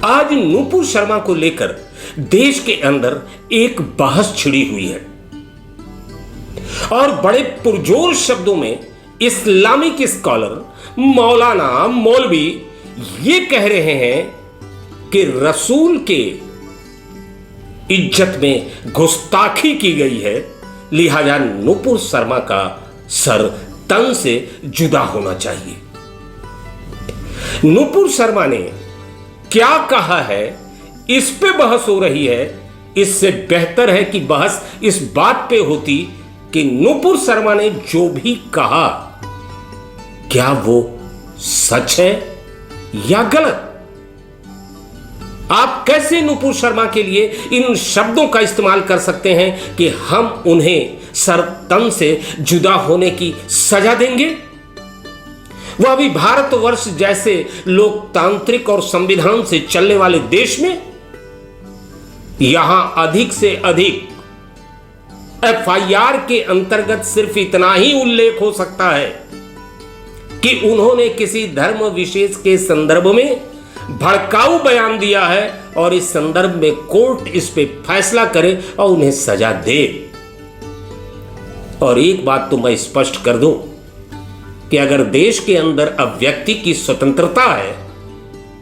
आज नूपुर शर्मा को लेकर देश के अंदर एक बहस छिड़ी हुई है और बड़े पुरजोर शब्दों में इस्लामिक स्कॉलर मौलाना मौलवी ये कह रहे हैं कि रसूल के इज्जत में गुस्ताखी की गई है, लिहाजा नूपुर शर्मा का सर तन से जुदा होना चाहिए। नूपुर शर्मा ने क्या कहा है, इस पे बहस हो रही है। इससे बेहतर है कि बहस इस बात पे होती कि नूपुर शर्मा ने जो भी कहा क्या वो सच है या गलत। आप कैसे नूपुर शर्मा के लिए इन शब्दों का इस्तेमाल कर सकते हैं कि हम उन्हें सर तन से जुदा होने की सजा देंगे। वह अभी भारतवर्ष जैसे लोकतांत्रिक और संविधान से चलने वाले देश में यहां अधिक से अधिक एफआईआर के अंतर्गत सिर्फ इतना ही उल्लेख हो सकता है कि उन्होंने किसी धर्म विशेष के संदर्भ में भड़काऊ बयान दिया है और इस संदर्भ में कोर्ट इस पे फैसला करे और उन्हें सजा दे। और एक बात तो मैं स्पष्ट कर दूं कि अगर देश के अंदर अभिव्यक्ति की स्वतंत्रता है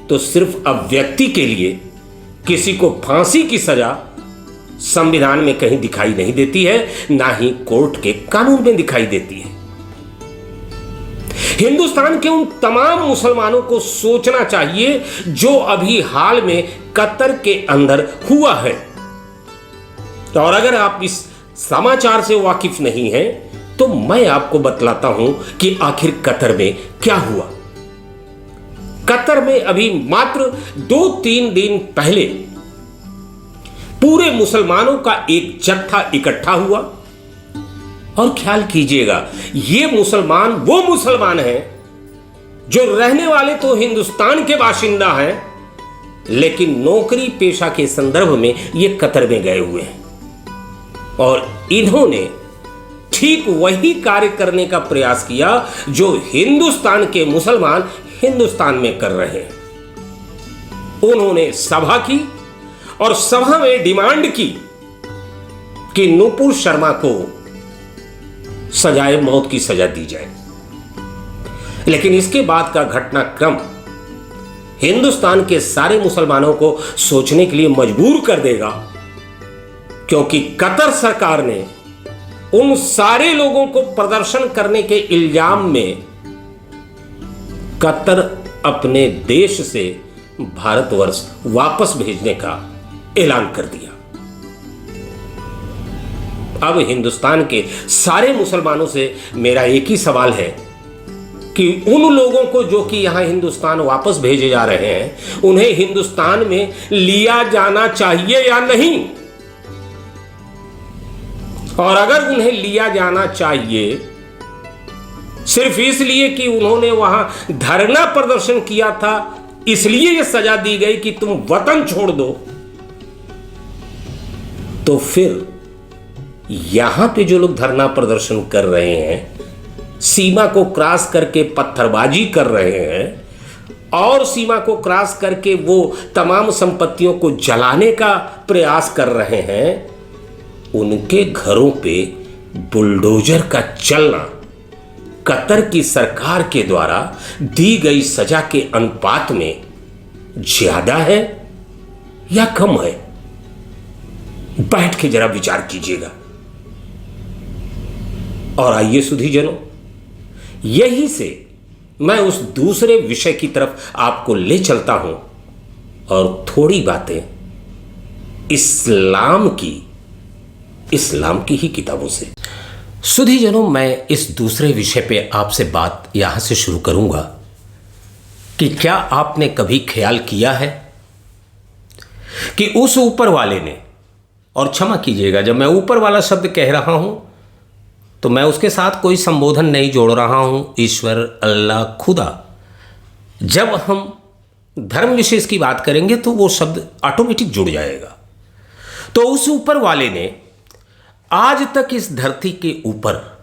तो सिर्फ अभिव्यक्ति के लिए किसी को फांसी की सजा संविधान में कहीं दिखाई नहीं देती है, ना ही कोर्ट के कानून में दिखाई देती है। हिंदुस्तान के उन तमाम मुसलमानों को सोचना चाहिए जो अभी हाल में कतर के अंदर हुआ है। और अगर आप इस समाचार से वाकिफ नहीं हैं तो मैं आपको बतलाता हूं कि आखिर कतर में क्या हुआ। कतर में अभी मात्र 2-3 दिन पहले पूरे मुसलमानों का एक जत्था इकट्ठा हुआ। और ख्याल कीजिएगा, ये मुसलमान वो मुसलमान हैं जो रहने वाले तो हिंदुस्तान के बाशिंदा हैं, लेकिन नौकरी पेशा के संदर्भ में ये कतर में गए हुए हैं। और इन्होंने ठीक वही कार्य करने का प्रयास किया जो हिंदुस्तान के मुसलमान हिंदुस्तान में कर रहे हैं। उन्होंने सभा की और सभा में डिमांड की कि नूपुर शर्मा को सजाए मौत की सजा दी जाए। लेकिन इसके बाद का घटनाक्रम हिंदुस्तान के सारे मुसलमानों को सोचने के लिए मजबूर कर देगा, क्योंकि कतर सरकार ने उन सारे लोगों को प्रदर्शन करने के इल्जाम में कतर अपने देश से भारतवर्ष वापस भेजने का ऐलान कर दिया। अब हिंदुस्तान के सारे मुसलमानों से मेरा एक ही सवाल है कि उन लोगों को जो कि यहां हिंदुस्तान वापस भेजे जा रहे हैं, उन्हें हिंदुस्तान में लिया जाना चाहिए या नहीं। और अगर उन्हें लिया जाना चाहिए सिर्फ इसलिए कि उन्होंने वहां धरना प्रदर्शन किया था, इसलिए यह सजा दी गई कि तुम वतन छोड़ दो, तो फिर यहां पे जो लोग धरना प्रदर्शन कर रहे हैं, सीमा को क्रॉस करके पत्थरबाजी कर रहे हैं और सीमा को क्रॉस करके वो तमाम संपत्तियों को जलाने का प्रयास कर रहे हैं, उनके घरों पे बुलडोजर का चलना कतर की सरकार के द्वारा दी गई सजा के अनुपात में ज्यादा है या कम है? बैठ के जरा विचार कीजिएगा। और आइए सुधीजनों, यही से मैं उस दूसरे विषय की तरफ आपको ले चलता हूं और थोड़ी बातें इस्लाम की ही किताबों से। सुधीजनों, मैं इस दूसरे विषय पे आपसे बात यहां से शुरू करूंगा कि क्या आपने कभी ख्याल किया है कि उस ऊपर वाले ने, और क्षमा कीजिएगा जब मैं ऊपर वाला शब्द कह रहा हूं तो मैं उसके साथ कोई संबोधन नहीं जोड़ रहा हूं, ईश्वर, अल्लाह, खुदा। जब हम धर्म विशेष की बात करेंगे तो वो शब्द ऑटोमेटिक जुड़ जाएगा। तो उस ऊपर वाले ने आज तक इस धरती के ऊपर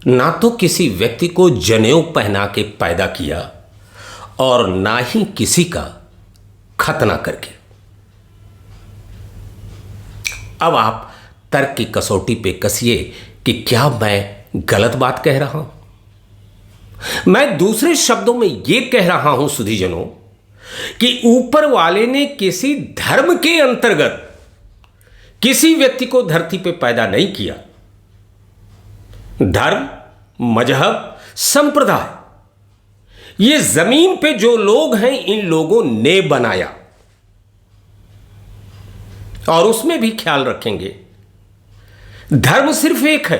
ना तो किसी व्यक्ति को जनेऊ पहना के पैदा किया और ना ही किसी का खतना करके। अब आप तर्क की कसौटी पे कसिए कि क्या मैं गलत बात कह रहा हूं। मैं दूसरे शब्दों में यह कह रहा हूं सुधीजनों कि ऊपर वाले ने किसी धर्म के अंतर्गत किसी व्यक्ति को धरती पे पैदा नहीं किया। धर्म, मजहब, संप्रदाय, ये जमीन पे जो लोग हैं इन लोगों ने बनाया। और उसमें भी ख्याल रखेंगे, धर्म सिर्फ एक है,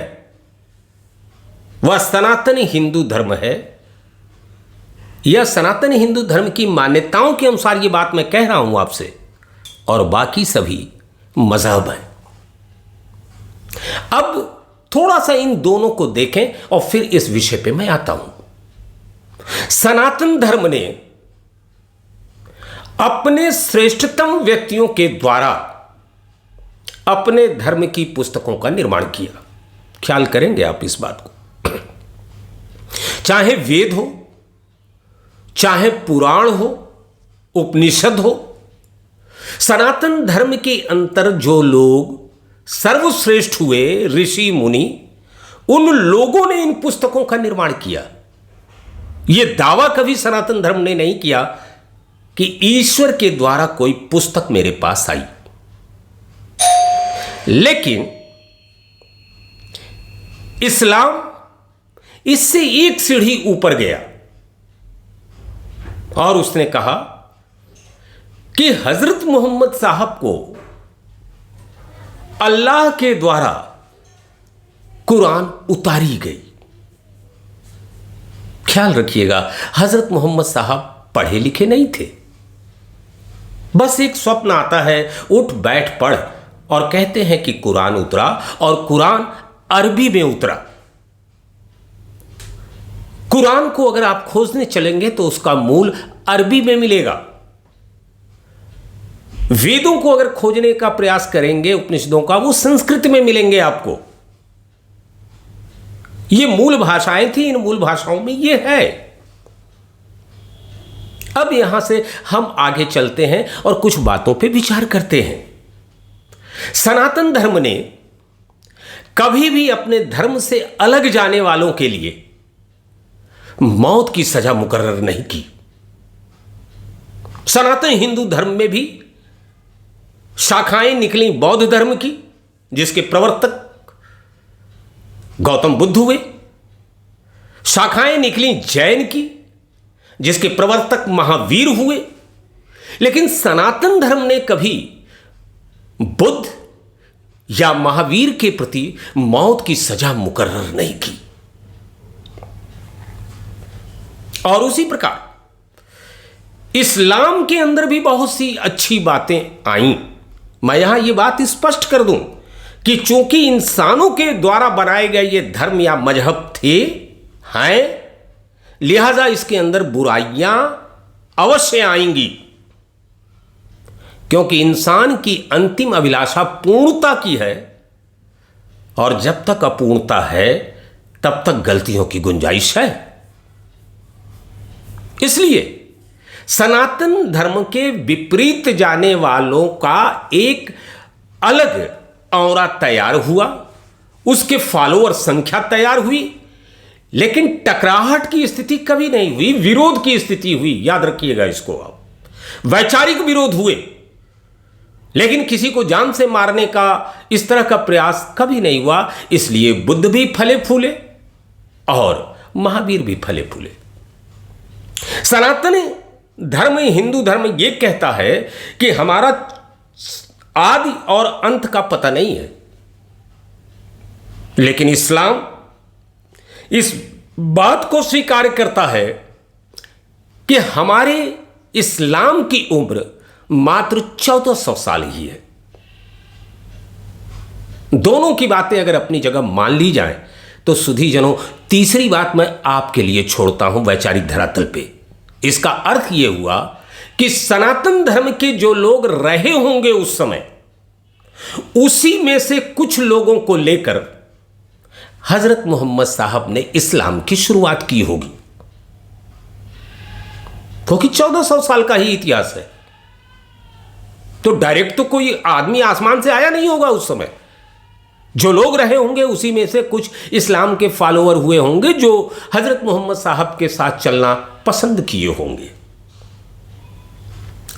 वह सनातनी हिंदू धर्म है। यह सनातनी हिंदू धर्म की मान्यताओं के अनुसार यह बात मैं कह रहा हूं आपसे, और बाकी सभी मजहब हैं। अब थोड़ा सा इन दोनों को देखें और फिर इस विषय पे मैं आता हूं। सनातन धर्म ने अपने श्रेष्ठतम व्यक्तियों के द्वारा अपने धर्म की पुस्तकों का निर्माण किया। ख्याल करेंगे आप इस बात को। चाहे वेद हो, चाहे पुराण हो, उपनिषद हो, सनातन धर्म के अंतर जो लोग सर्वश्रेष्ठ हुए, ऋषि मुनि, उन लोगों ने इन पुस्तकों का निर्माण किया। यह दावा कभी सनातन धर्म ने नहीं किया कि ईश्वर के द्वारा कोई पुस्तक मेरे पास आई। लेकिन इस्लाम इससे एक सीढ़ी ऊपर गया और उसने कहा कि हजरत मोहम्मद साहब को अल्लाह के द्वारा कुरान उतारी गई। ख्याल रखिएगा, हजरत मोहम्मद साहब पढ़े लिखे नहीं थे। बस एक स्वप्न आता है, उठ बैठ पढ़, और कहते हैं कि कुरान उतरा, और कुरान अरबी में उतरा। कुरान को अगर आप खोजने चलेंगे तो उसका मूल अरबी में मिलेगा। वेदों को अगर खोजने का प्रयास करेंगे, उपनिषदों का, वो संस्कृत में मिलेंगे आपको। ये मूल भाषाएं थी, इन मूल भाषाओं में ये है। अब यहां से हम आगे चलते हैं और कुछ बातों पे विचार करते हैं। सनातन धर्म ने कभी भी अपने धर्म से अलग जाने वालों के लिए मौत की सजा मुकर्रर नहीं की। सनातन हिंदू धर्म में भी शाखाएं निकली बौद्ध धर्म की, जिसके प्रवर्तक गौतम बुद्ध हुए। शाखाएं निकली जैन की, जिसके प्रवर्तक महावीर हुए। लेकिन सनातन धर्म ने कभी बुद्ध या महावीर के प्रति मौत की सजा मुकर्रर नहीं की। और उसी प्रकार इस्लाम के अंदर भी बहुत सी अच्छी बातें आईं। मैं यहां यह बात स्पष्ट कर दूं कि चूंकि इंसानों के द्वारा बनाए गए ये धर्म या मजहब थे, हैं, लिहाजा इसके अंदर बुराइयां अवश्य आएंगी, क्योंकि इंसान की अंतिम अभिलाषा पूर्णता की है, और जब तक अपूर्णता है तब तक गलतियों की गुंजाइश है। इसलिए सनातन धर्म के विपरीत जाने वालों का एक अलग औरा तैयार हुआ, उसके फॉलोअर संख्या तैयार हुई, लेकिन टकराहट की स्थिति कभी नहीं हुई, विरोध की स्थिति हुई। याद रखिएगा इसको आप। वैचारिक विरोध हुए, लेकिन किसी को जान से मारने का इस तरह का प्रयास कभी नहीं हुआ। इसलिए बुद्ध भी फले फूले और महावीर भी फले फूले। सनातन धर्म, हिंदू धर्म यह कहता है कि हमारा आदि और अंत का पता नहीं है, लेकिन इस्लाम इस बात को स्वीकार करता है कि हमारे इस्लाम की उम्र मात्र 1400 साल ही है। दोनों की बातें अगर अपनी जगह मान ली जाए तो सुधीजनों, तीसरी बात मैं आपके लिए छोड़ता हूं वैचारिक धरातल पे। इसका अर्थ यह हुआ कि सनातन धर्म के जो लोग रहे होंगे उस समय, उसी में से कुछ लोगों को लेकर हजरत मोहम्मद साहब ने इस्लाम की शुरुआत की होगी, क्योंकि 1400 साल का ही इतिहास है। तो डायरेक्ट तो कोई आदमी आसमान से आया नहीं होगा उस समय। जो लोग रहे होंगे उसी में से कुछ इस्लाम के फॉलोअर हुए होंगे जो हजरत मोहम्मद साहब के साथ चलना पसंद किए होंगे।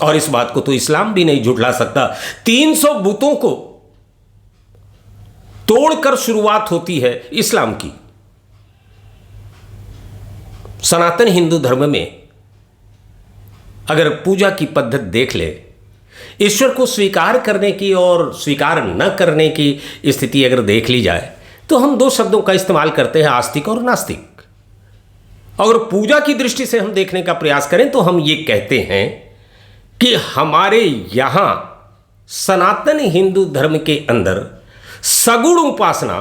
और इस बात को तो इस्लाम भी नहीं झुठला सकता। 300 बुतों को तोड़कर शुरुआत होती है इस्लाम की। सनातन हिंदू धर्म में अगर पूजा की पद्धति देख ले, ईश्वर को स्वीकार करने की और स्वीकार न करने की स्थिति अगर देख ली जाए, तो हम दो शब्दों का इस्तेमाल करते हैं, आस्तिक और नास्तिक। अगर पूजा की दृष्टि से हम देखने का प्रयास करें तो हम ये कहते हैं कि हमारे यहां सनातन हिंदू धर्म के अंदर सगुण उपासना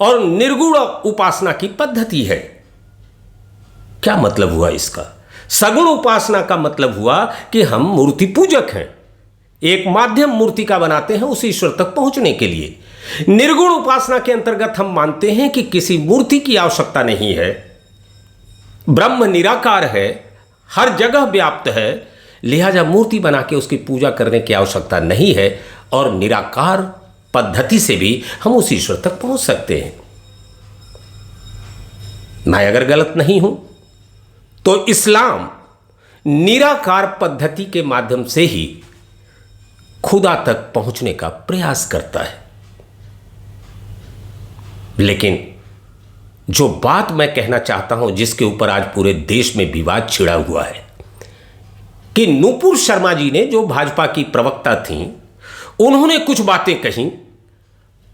और निर्गुण उपासना की पद्धति है। क्या मतलब हुआ इसका? सगुण उपासना का मतलब हुआ कि हम मूर्ति पूजक हैं, एक माध्यम मूर्ति का बनाते हैं उस ईश्वर तक पहुंचने के लिए। निर्गुण उपासना के अंतर्गत हम मानते हैं कि किसी मूर्ति की आवश्यकता नहीं है, ब्रह्म निराकार है, हर जगह व्याप्त है, लिहाजा मूर्ति बना के उसकी पूजा करने की आवश्यकता नहीं है और निराकार पद्धति से भी हम उस ईश्वर तक पहुंच सकते हैं। मैं अगर गलत नहीं हूं तो इस्लाम निराकार पद्धति के माध्यम से ही खुदा तक पहुंचने का प्रयास करता है। लेकिन जो बात मैं कहना चाहता हूं, जिसके ऊपर आज पूरे देश में विवाद छिड़ा हुआ है, कि नूपुर शर्मा जी ने, जो भाजपा की प्रवक्ता थीं, उन्होंने कुछ बातें कहीं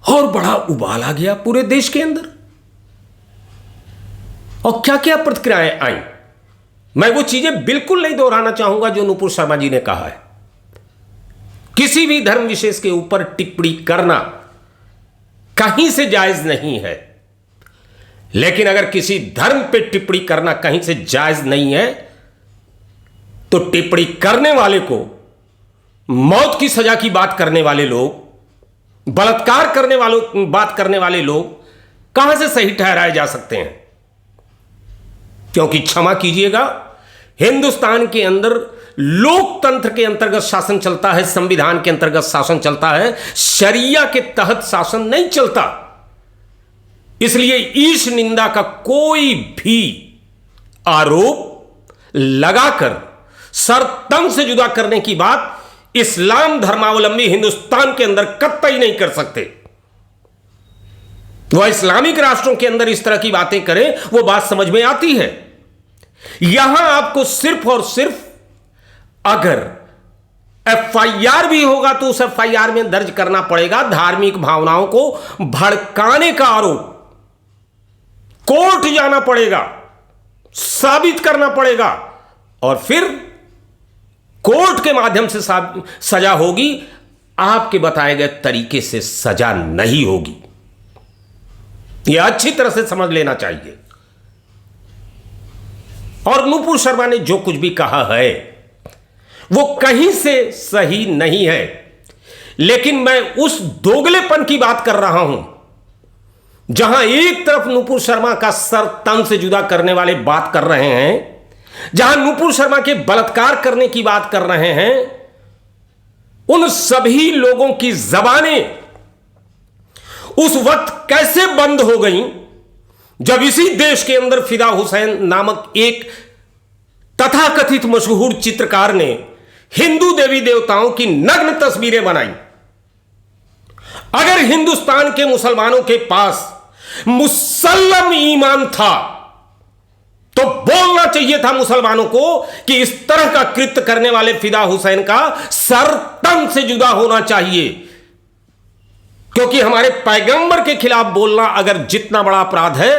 और बड़ा उबाल आ गया पूरे देश के अंदर। और क्या क्या प्रतिक्रियाएं आई, मैं वो चीजें बिल्कुल नहीं दोहराना चाहूंगा जो नूपुर शर्मा जी ने कहा है। किसी भी धर्म विशेष के ऊपर टिप्पणी करना कहीं से जायज नहीं है, लेकिन अगर किसी धर्म पे टिप्पणी करना कहीं से जायज नहीं है तो टिप्पणी करने वाले को मौत की सजा की बात करने वाले लोग, बलात्कार करने वालों बात करने वाले लोग कहां से सही ठहराए जा सकते हैं? क्योंकि क्षमा कीजिएगा, हिंदुस्तान के अंदर लोकतंत्र के अंतर्गत शासन चलता है, संविधान के अंतर्गत शासन चलता है, शरिया के तहत शासन नहीं चलता। इसलिए ईश निंदा का कोई भी आरोप लगाकर सर तन से जुदा करने की बात इस्लाम धर्मावलंबी हिंदुस्तान के अंदर कतई नहीं कर सकते। वह इस्लामिक राष्ट्रों के अंदर इस तरह की बातें करें, वो बात समझ में आती है। यहां आपको सिर्फ और सिर्फ अगर एफआईआर भी होगा तो उस एफआईआर में दर्ज करना पड़ेगा धार्मिक भावनाओं को भड़काने का आरोप। कोर्ट जाना पड़ेगा, साबित करना पड़ेगा और फिर कोर्ट के माध्यम से सजा होगी। आपके बताए गए तरीके से सजा नहीं होगी, यह अच्छी तरह से समझ लेना चाहिए। और नूपुर शर्मा ने जो कुछ भी कहा है वो कहीं से सही नहीं है, लेकिन मैं उस दोगलेपन की बात कर रहा हूं जहां एक तरफ नूपुर शर्मा का सर तन से जुदा करने वाले बात कर रहे हैं, जहां नूपुर शर्मा के बलात्कार करने की बात कर रहे हैं, उन सभी लोगों की जबानें उस वक्त कैसे बंद हो गईं जब इसी देश के अंदर फिदा हुसैन नामक एक तथाकथित मशहूर चित्रकार ने हिंदू देवी देवताओं की नग्न तस्वीरें बनाई। अगर हिंदुस्तान के मुसलमानों के पास मुसल्लम ईमान था तो बोलना चाहिए था मुसलमानों को कि इस तरह का कृत्य करने वाले फिदा हुसैन का सर तन से जुदा होना चाहिए, क्योंकि हमारे पैगंबर के खिलाफ बोलना अगर जितना बड़ा अपराध है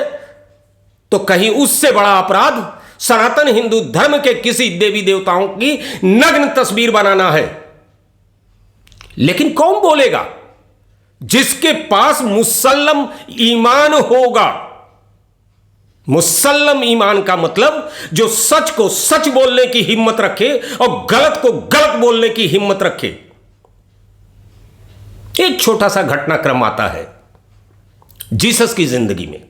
तो कहीं उससे बड़ा अपराध सनातन हिंदू धर्म के किसी देवी देवताओं की नग्न तस्वीर बनाना है। लेकिन कौन बोलेगा? जिसके पास मुसल्लम ईमान होगा। मुसल्लम ईमान का मतलब जो सच को सच बोलने की हिम्मत रखे और गलत को गलत बोलने की हिम्मत रखे। एक छोटा सा घटनाक्रम आता है जीसस की जिंदगी में।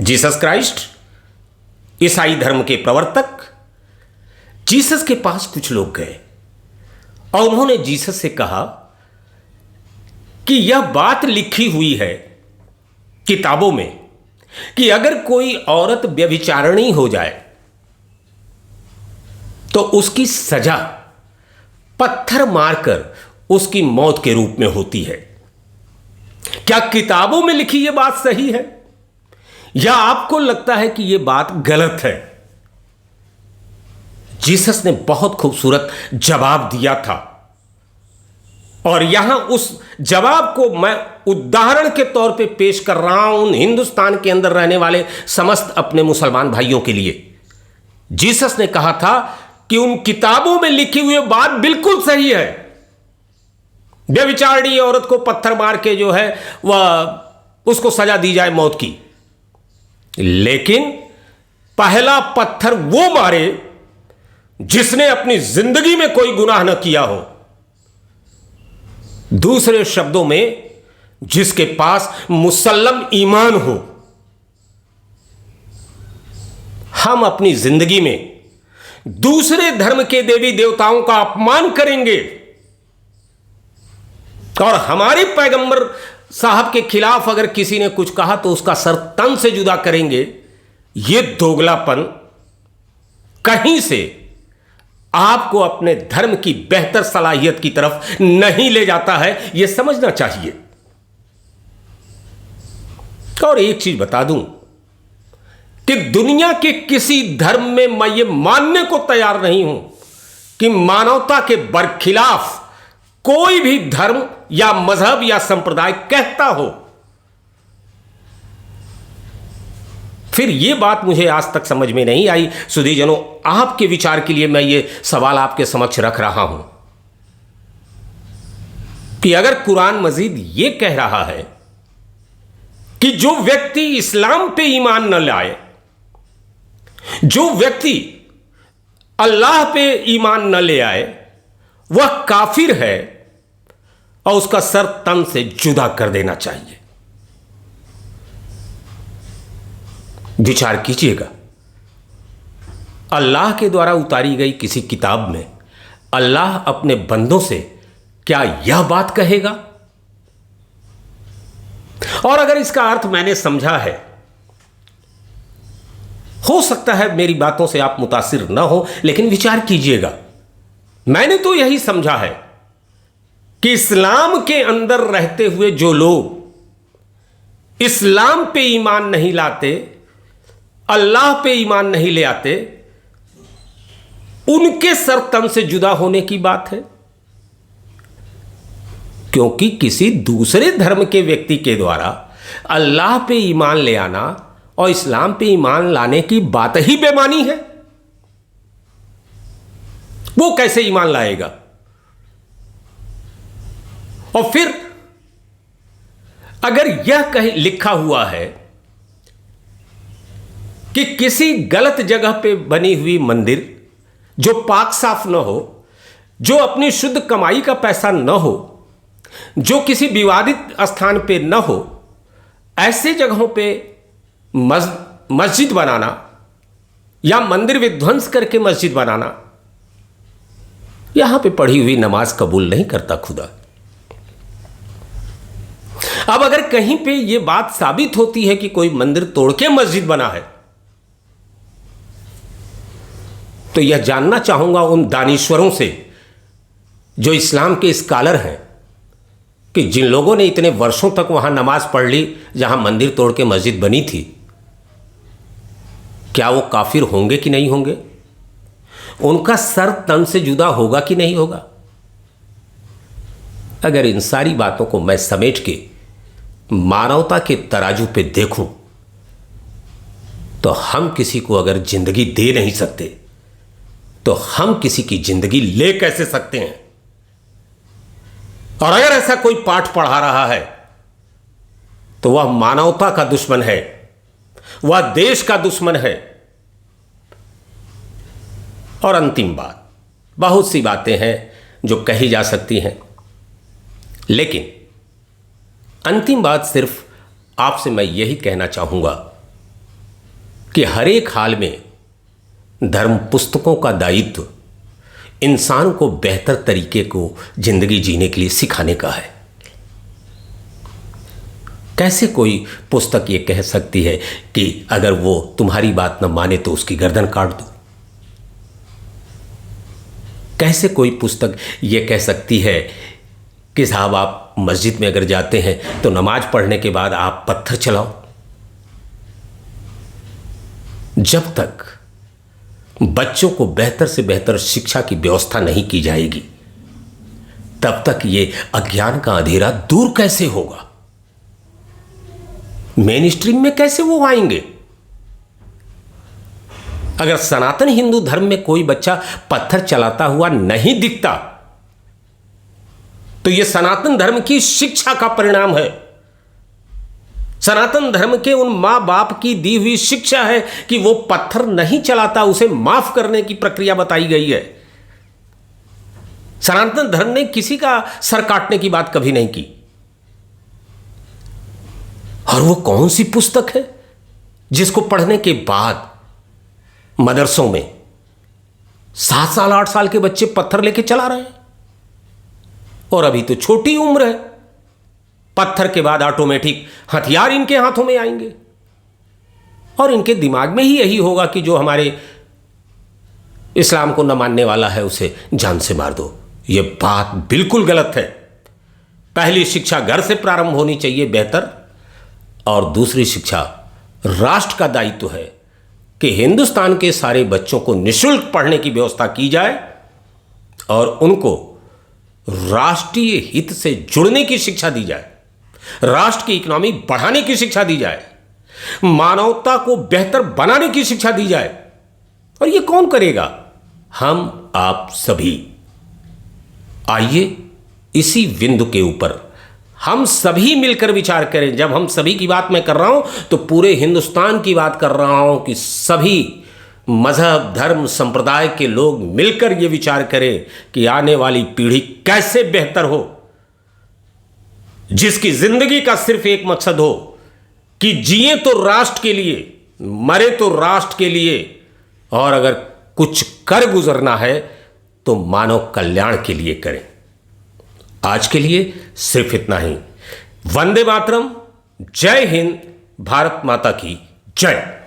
जीसस क्राइस्ट, ईसाई धर्म के प्रवर्तक, जीसस के पास कुछ लोग गए और उन्होंने जीसस से कहा कि यह बात लिखी हुई है किताबों में कि अगर कोई औरत व्यभिचारिणी हो जाए तो उसकी सजा पत्थर मारकर उसकी मौत के रूप में होती है। क्या किताबों में लिखी यह बात सही है या आपको लगता है कि यह बात गलत है? जीसस ने बहुत खूबसूरत जवाब दिया था और यहां उस जवाब को मैं उदाहरण के तौर पे पेश कर रहा हूं हिंदुस्तान के अंदर रहने वाले समस्त अपने मुसलमान भाइयों के लिए। जीसस ने कहा था कि उन किताबों में लिखी हुई बात बिल्कुल सही है। व्यभिचारिणी औरत को पत्थर मार के जो है वह उसको सजा दी जाए मौत की, लेकिन पहला पत्थर वो मारे जिसने अपनी जिंदगी में कोई गुनाह न किया हो। दूसरे शब्दों में, जिसके पास मुसल्लम ईमान हो। हम अपनी जिंदगी में दूसरे धर्म के देवी देवताओं का अपमान करेंगे और हमारे पैगंबर साहब के खिलाफ अगर किसी ने कुछ कहा तो उसका सर तन से जुदा करेंगे। यह दोगलापन कहीं से आपको अपने धर्म की बेहतर सलाहियत की तरफ नहीं ले जाता है, यह समझना चाहिए। और एक चीज बता दूं कि दुनिया के किसी धर्म में मैं ये मानने को तैयार नहीं हूं कि मानवता के बरखिलाफ कोई भी धर्म या मजहब या संप्रदाय कहता हो। फिर यह बात मुझे आज तक समझ में नहीं आई। सुधीजनों, आपके विचार के लिए मैं ये सवाल आपके समक्ष रख रहा हूं कि अगर कुरान मजीद ये कह रहा है कि जो व्यक्ति इस्लाम पे ईमान न लाए, जो व्यक्ति अल्लाह पे ईमान न ले आए, वह काफिर है और उसका सर तन से जुदा कर देना चाहिए। विचार कीजिएगा, अल्लाह के द्वारा उतारी गई किसी किताब में अल्लाह अपने बंदों से क्या यह बात कहेगा? और अगर इसका अर्थ मैंने समझा है, हो सकता है मेरी बातों से आप मुतासिर ना हो, लेकिन विचार कीजिएगा। मैंने तो यही समझा है कि इस्लाम के अंदर रहते हुए जो लोग इस्लाम पे ईमान नहीं लाते, अल्लाह पे ईमान नहीं ले आते, उनके सर तन से जुदा होने की बात है। क्योंकि किसी दूसरे धर्म के व्यक्ति के द्वारा अल्लाह पे ईमान ले आना और इस्लाम पे ईमान लाने की बात ही बेमानी है। वो कैसे ईमान लाएगा? और फिर अगर यह लिखा हुआ है कि किसी गलत जगह पे बनी हुई मंदिर जो पाक साफ न हो, जो अपनी शुद्ध कमाई का पैसा न हो, जो किसी विवादित स्थान पे न हो, ऐसे जगहों पे मस्जिद बनाना या मंदिर विध्वंस करके मस्जिद बनाना, यहां पे पढ़ी हुई नमाज कबूल नहीं करता खुदा। अब अगर कहीं पे यह बात साबित होती है कि कोई मंदिर तोड़ के मस्जिद बना है, तो यह जानना चाहूंगा उन दानिश्वरों से जो इस्लाम के स्कॉलर हैं कि जिन लोगों ने इतने वर्षों तक वहां नमाज पढ़ ली जहां मंदिर तोड़ के मस्जिद बनी थी, क्या वो काफिर होंगे कि नहीं होंगे? उनका सर तन से जुदा होगा कि नहीं होगा? अगर इन सारी बातों को मैं समेट के मानवता के तराजू पे देखूं तो हम किसी को अगर जिंदगी दे नहीं सकते तो हम किसी की जिंदगी ले कैसे सकते हैं? और अगर ऐसा कोई पाठ पढ़ा रहा है तो वह मानवता का दुश्मन है, वह देश का दुश्मन है। और अंतिम बात, बहुत सी बातें हैं जो कही जा सकती हैं, लेकिन अंतिम बात सिर्फ आपसे मैं यही कहना चाहूंगा कि हर एक हाल में धर्म पुस्तकों का दायित्व इंसान को बेहतर तरीके को जिंदगी जीने के लिए सिखाने का है। कैसे कोई पुस्तक ये कह सकती है कि अगर वो तुम्हारी बात न माने तो उसकी गर्दन काट दो? कैसे कोई पुस्तक ये कह सकती है कि साहब आप मस्जिद में अगर जाते हैं तो नमाज पढ़ने के बाद आप पत्थर चलाओ? जब तक बच्चों को बेहतर से बेहतर शिक्षा की व्यवस्था नहीं की जाएगी, तब तक ये अज्ञान का अंधेरा दूर कैसे होगा? मेन स्ट्रीम में कैसे वो आएंगे? अगर सनातन हिंदू धर्म में कोई बच्चा पत्थर चलाता हुआ नहीं दिखता तो यह सनातन धर्म की शिक्षा का परिणाम है। सनातन धर्म के उन मां बाप की दी हुई शिक्षा है कि वो पत्थर नहीं चलाता, उसे माफ करने की प्रक्रिया बताई गई है। सनातन धर्म ने किसी का सर काटने की बात कभी नहीं की। और वो कौन सी पुस्तक है जिसको पढ़ने के बाद मदरसों में 7 साल 8 साल के बच्चे पत्थर लेके चला रहे हैं? और अभी तो छोटी उम्र है, पत्थर के बाद ऑटोमेटिक हथियार इनके हाथों में आएंगे और इनके दिमाग में ही यही होगा कि जो हमारे इस्लाम को न मानने वाला है उसे जान से मार दो। यह बात बिल्कुल गलत है। पहली शिक्षा घर से प्रारंभ होनी चाहिए बेहतर, और दूसरी शिक्षा राष्ट्र का दायित्व है कि हिंदुस्तान के सारे बच्चों को निःशुल्क पढ़ने की व्यवस्था की जाए और उनको राष्ट्रीय हित से जुड़ने की शिक्षा दी जाए, राष्ट्र की इकोनॉमी बढ़ाने की शिक्षा दी जाए, मानवता को बेहतर बनाने की शिक्षा दी जाए। और ये कौन करेगा? हम आप सभी। आइए इसी बिंदु के ऊपर हम सभी मिलकर विचार करें। जब हम सभी की बात मैं कर रहा हूं तो पूरे हिंदुस्तान की बात कर रहा हूं कि सभी मजहब धर्म संप्रदाय के लोग मिलकर यह विचार करें कि आने वाली पीढ़ी कैसे बेहतर हो, जिसकी जिंदगी का सिर्फ एक मकसद हो कि जिए तो राष्ट्र के लिए, मरे तो राष्ट्र के लिए, और अगर कुछ कर गुजरना है तो मानव कल्याण के लिए करें। आज के लिए सिर्फ इतना ही। वंदे मातरम। जय हिंद। भारत माता की जय।